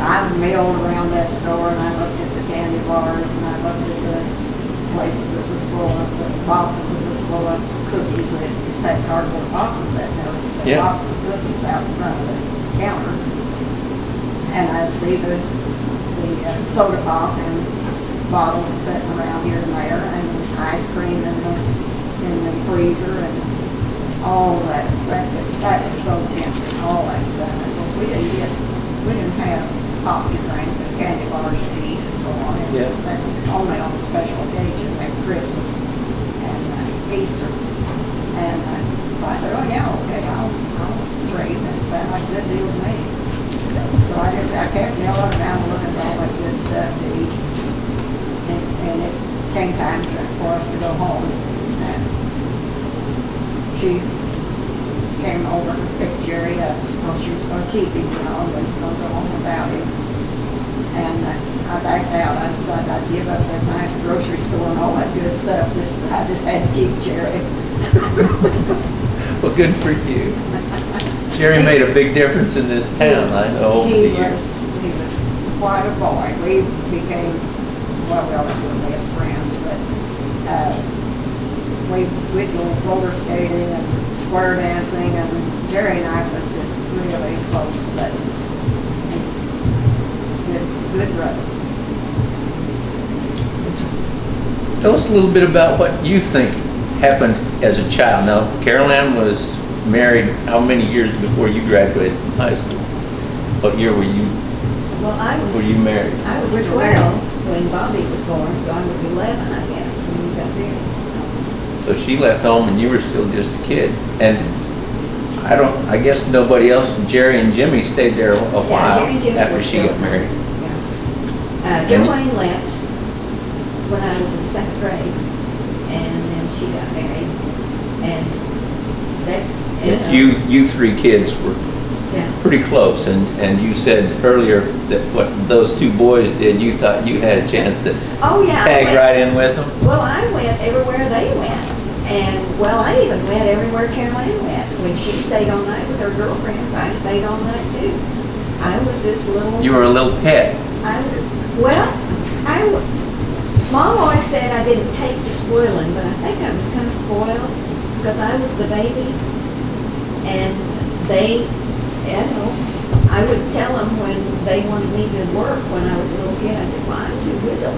I milled around that store and I looked at the candy bars and I looked at the places that was full of the boxes that was full of cookies that just had cardboard boxes sitting there, the boxes of cookies out in front of the counter. And I'd see the soda pop and bottles sitting around here and there, and ice cream in the freezer, and all that. That was so tempting, all that stuff. Because we didn't have pop to drink, but candy bars to eat and so on. That was only on a special occasion, like Christmas and Easter. And so I said, oh yeah, okay, I'll trade. That sounded like a good deal to me. So I kept milling around looking for all that good stuff to eat. And it came time for us to go home. And she came over and picked Jerry up. So she was going to keep him, but he was going to go home without him. And I backed out. I decided I'd give up that nice grocery store and all that good stuff. I just had to keep Jerry. Well, good for you. Jerry made a big difference in this town, I know, over the years. He was quite a boy. We became, well, we always were best friends, but we'd go roller skating and square dancing, and Jerry and I was just really close buddies. Good brother. Tell us a little bit about what you think happened as a child. Now, Caroline was married how many years before you graduated from high school? What year were you? Well, were you married? I was 12 when Bobby was born, so I was 11, I guess, when we got married. So she left home and you were still just a kid. And I guess nobody else, Jerry and Jimmy stayed there a while Jerry and Jimmy after she got married. Yeah. Joe Wayne left when I was in 2nd grade, and then she got married, and that's... You three kids were pretty close, and you said earlier that what those two boys did, you thought you had a chance to tag right in with them? Well, I went everywhere they went, and well, I even went everywhere Caroline went. When she stayed all night with her girlfriends, I stayed all night too. I was this little... You were a little pet. Mom always said I didn't take to spoiling, but I think I was kind of spoiled because I was the baby, and I would tell them when they wanted me to work when I was a little kid, I'd say, well, I'm too little.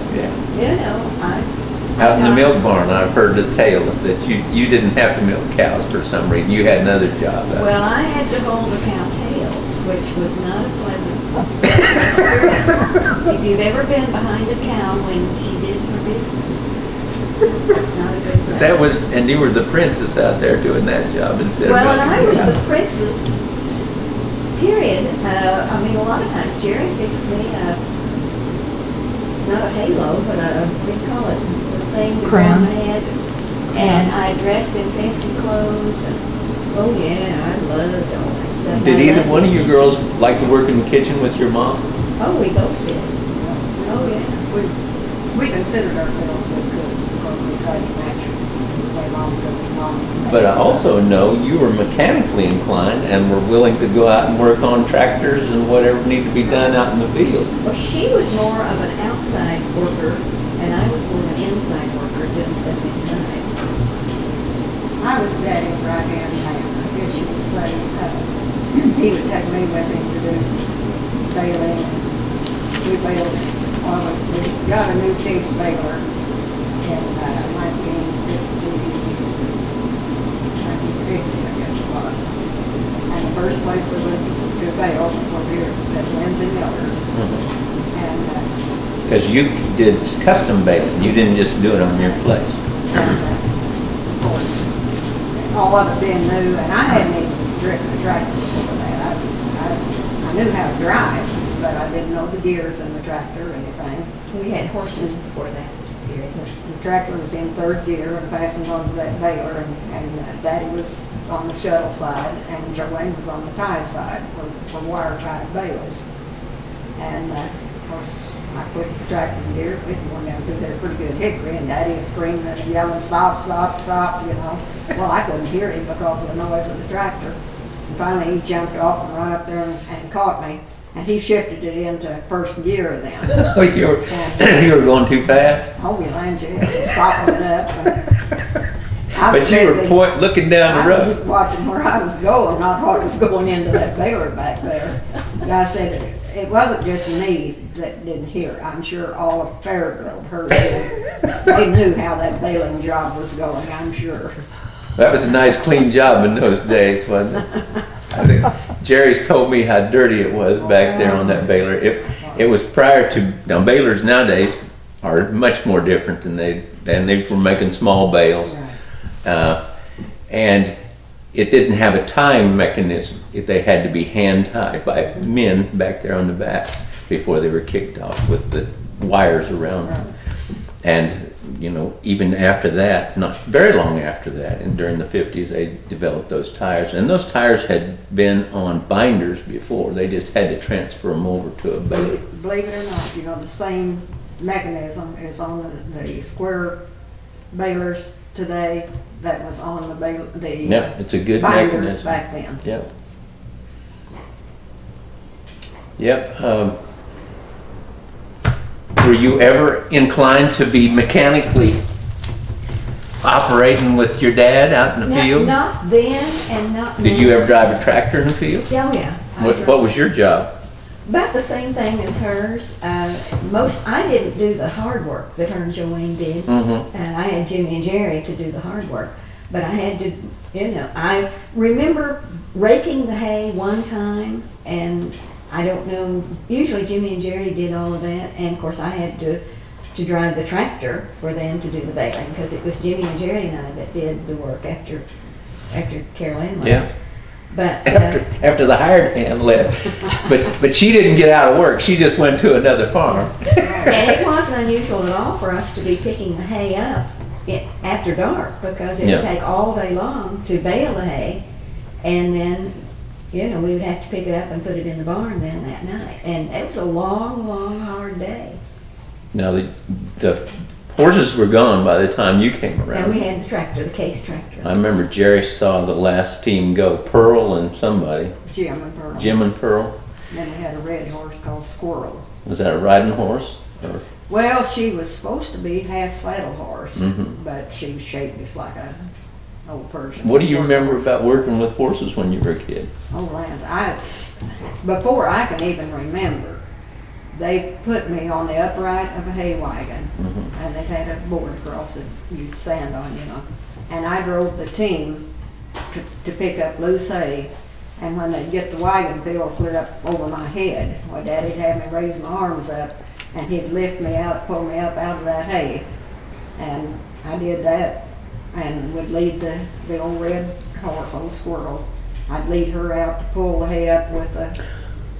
Out in the milk barn, I've heard the tale that you didn't have to milk cows for some reason. You had another job. Well, I had to hold the cow tails, which was not a pleasant experience. If you've ever been behind a cow when she did her business, that's not a good place. And you were the princess out there doing that job instead of milking. Well, and I was the princess, period. I mean, a lot of times Jerry fixed me not a halo, but what do you call it? The thing with my head. And I dressed in fancy clothes. And, oh yeah, I loved all that stuff. Did either one of you girls like to work in the kitchen with your mom? Oh, we both did. Oh yeah. We considered ourselves good cooks because we tried to match the way Mom cooked and Mommy's. But I also know you were mechanically inclined and were willing to go out and work on tractors and whatever needed to be done out in the field. Well, she was more of an outside worker, and I was more of an inside worker doing stuff inside. I was Daddy's right-hand man, I guess you would say. He would take me with him to do bailing. We bailed, we got a new case baler in 1950, I guess it was. And the first place we went to bail was over here at Lindsay Miller's. Because you did custom baling, you didn't just do it on your place. And of course, all of it being new, and I hadn't even driven a tractor before that. I knew how to drive, but I didn't know the gears in the tractor or anything. We had horses before that. The tractor was in 3rd gear and fastened onto that baler, and Daddy was on the shuttle side, and Joanne was on the tie side for wire-tied balers. And of course, I put the tractor in gear. We was going down through there pretty good hickory, and Daddy was screaming and yelling, stop, stop, stop, you know. Well, I couldn't hear him because of the noise of the tractor. And finally, he jumped off and ran up there and caught me. and he shifted it into first gear then. Oh, you were going too fast? Oh, yeah, and you had to stop it up. But you were looking down the road. I was watching where I was going, not what was going into that baler back there. And I said, it wasn't just me that didn't hear. I'm sure all of Fairfield heard it. They knew how that baling job was going, I'm sure. That was a nice clean job in those days, wasn't it? I think Jerry's told me how dirty it was back there on that baler. It was prior to, now balers nowadays are much more different than they were making small bales. And it didn't have a tying mechanism. They had to be hand tied by men back there on the back before they were kicked off with the wires around them. And you know, even after that, not very long after that, and during the 50s, they developed those tires. And those tires had been on binders before. They just had to transfer them over to a baler. Believe it or not, you know, the same mechanism is on the square balers today that was on the it's a good binders mechanism back then. Yep. Yep. Were you ever inclined to be mechanically operating with your dad out in the field? Not then, and not now. Did you ever drive a tractor in the field? Oh, yeah. What was your job? About the same thing as hers. I didn't do the hard work that her and Joanne did. Mm-hmm. I had Jimmy and Jerry to do the hard work. But I had to, you know, I remember raking the hay one time, and I don't know, usually Jimmy and Jerry did all of that, and of course I had to drive the tractor for them to do the baling, because it was Jimmy and Jerry and I that did the work after Carol Ann left. Yeah. But After the hired hand left, but she didn't get out of work. She just went to another farm. and it wasn't unusual at all for us to be picking the hay up after dark, because it would take all day long to bale the hay, and then, you know, we would have to pick it up and put it in the barn then that night. And it was a long, long, hard day. Now the horses were gone by the time you came around. And we had the tractor, the case tractor. I remember Jerry saw the last team go, Pearl and somebody. Jim and Pearl. Jim and Pearl. Then they had a red horse called Squirrel. Was that a riding horse? Or? Well, she was supposed to be half saddle horse, Mm-hmm. but she was shaped just like a old Persian. What do you remember about working with horses when you were a kid? Oh, Lance, before I can even remember, they put me on the upright of a hay wagon, Mm-hmm. and they had a board across that you'd stand on, you know. And I drove the team to pick up loose hay, and when they'd get the wagon filled clear up over my head, well, Daddy'd have me raise my arms up, and he'd lift me out, pull me up out of that hay. And I did that, and would lead the old red horse, old Squirrel. I'd lead her out to pull the hay up with the...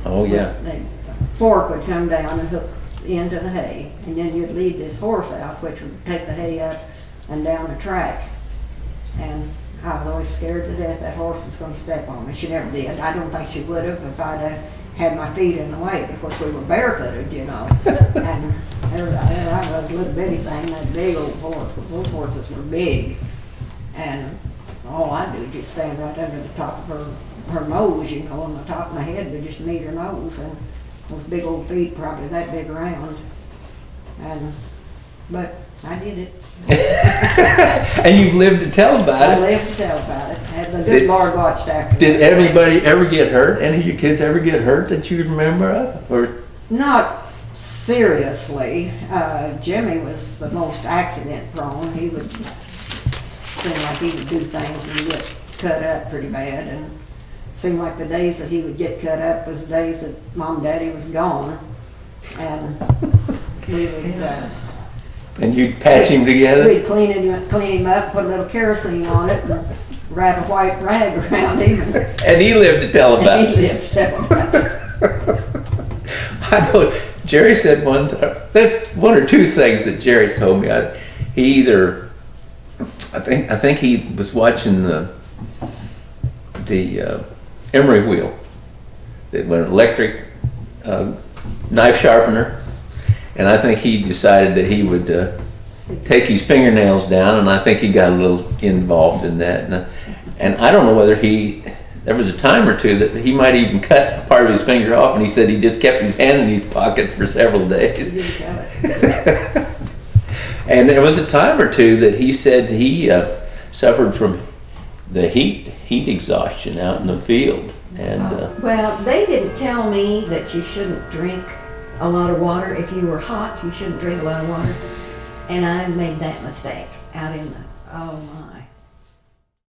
Oh, yeah. The fork would come down and hook into the hay, and then you'd lead this horse out, which would take the hay up and down the track. And I was always scared to death that horse was going to step on me. She never did. I don't think she would have if I'd had my feet in the way. Of course, we were barefooted, you know. And I was a little bitty thing, that big old horse, because those horses were big. And all I do is just stand right under the top of her nose, you know, on the top of my head would just meet her nose, and those big old feet probably that big around. But I did it. And you've lived to tell about it. I lived to tell about it. And the good Lord watched after Did me. everybody ever get hurt? Any of your kids ever get hurt that you remember of? Or Not seriously. Jimmy was the most accident prone. He would seem like he would do things and get cut up pretty bad. And it seemed like the days that he would get cut up was the days that Mom and Daddy was gone. And we would... and you'd patch him together? We'd clean him up, put a little kerosene on it, and wrap a white rag around him. And he lived to tell about And he it. lived to tell about it. I know Jerry said one time, that's one or two things that Jerry told me. I think he was watching the emery wheel, that went electric knife sharpener, and I think he decided that he would take his fingernails down, and I think he got a little involved in that. And I don't know whether he there was a time or two that he might even cut part of his finger off, and he said he just kept his hand in his pocket for several days. And there was a time or two that he said he suffered from the heat exhaustion out in the field. And well, they didn't tell me that you shouldn't drink a lot of water. If you were hot, you shouldn't drink a lot of water. And I made that mistake out in the, oh my.